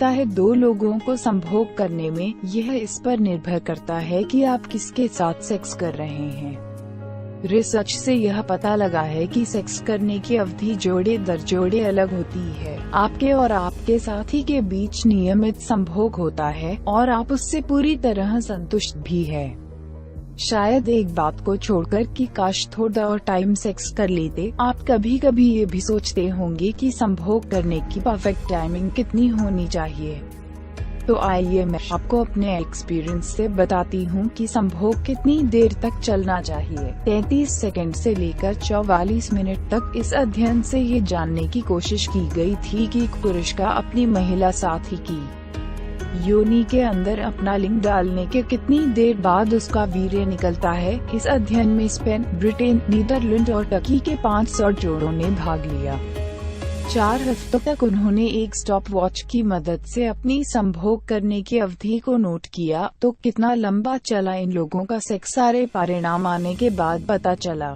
लगता है दो लोगों को संभोग करने में, यह इस पर निर्भर करता है कि आप किसके साथ सेक्स कर रहे हैं। रिसर्च से यह पता लगा है कि सेक्स करने की अवधि जोड़े दर जोड़े अलग होती है। आपके और आपके साथी के बीच नियमित संभोग होता है और आप उससे पूरी तरह संतुष्ट भी है। शायद एक बात को छोड़कर कि काश थोड़ा और टाइम सेक्स कर लेते, आप कभी कभी ये भी सोचते होंगे कि संभोग करने की परफेक्ट टाइमिंग कितनी होनी चाहिए। तो आइए मैं आपको अपने एक्सपीरियंस से बताती हूँ कि संभोग कितनी देर तक चलना चाहिए। 33 सेकंड से लेकर 44 मिनट तक। इस अध्ययन से ये जानने की कोशिश की गई थी कि एक पुरुष का अपनी महिला साथी की योनि के अंदर अपना लिंग डालने के कितनी देर बाद उसका वीर्य निकलता है। इस अध्ययन में स्पेन, ब्रिटेन, नीदरलैंड और टर्की के 500 जोड़ों ने भाग लिया। 4 हफ्तों तक उन्होंने एक स्टॉप वॉच की मदद से अपनी संभोग करने की अवधि को नोट किया। तो कितना लंबा चला इन लोगों का सेक्स? सारे परिणाम आने के बाद पता चला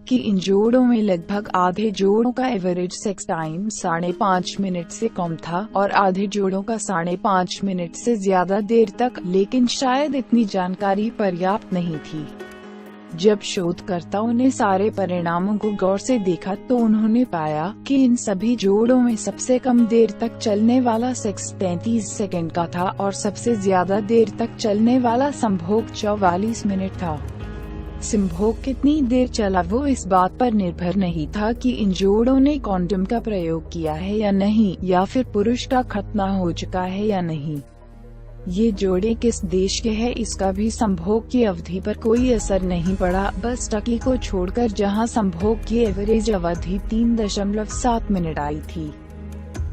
कि इन जोड़ों में लगभग आधे जोड़ों का एवरेज सेक्स टाइम 5.5 मिनट से कम था और आधे जोड़ों का 5.5 मिनट से ज्यादा देर तक। लेकिन शायद इतनी जानकारी पर्याप्त नहीं थी। जब शोधकर्ताओं ने सारे परिणामों को गौर से देखा तो उन्होंने पाया कि इन सभी जोड़ों में सबसे कम देर तक चलने वाला सेक्स 33 सेकंड का था और सबसे ज्यादा देर तक चलने वाला संभोग 44 मिनट था। संभोग कितनी देर चला वो इस बात पर निर्भर नहीं था कि इन जोड़ों ने कॉन्डोम का प्रयोग किया है या नहीं, या फिर पुरुष का खतना हो चुका है या नहीं। ये जोड़े किस देश के हैं इसका भी संभोग की अवधि पर कोई असर नहीं पड़ा, बस टर्की को छोड़कर जहां संभोग की एवरेज अवधि 3.7 मिनट आई थी।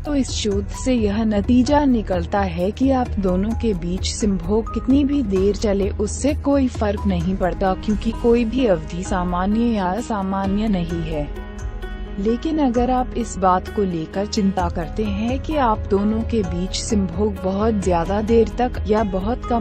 तो इस शोध से यह नतीजा निकलता है कि आप दोनों के बीच संभोग कितनी भी देर चले उससे कोई फर्क नहीं पड़ता, क्योंकि कोई भी अवधि सामान्य या असामान्य नहीं है। लेकिन अगर आप इस बात को लेकर चिंता करते हैं कि आप दोनों के बीच संभोग बहुत ज्यादा देर तक या बहुत कम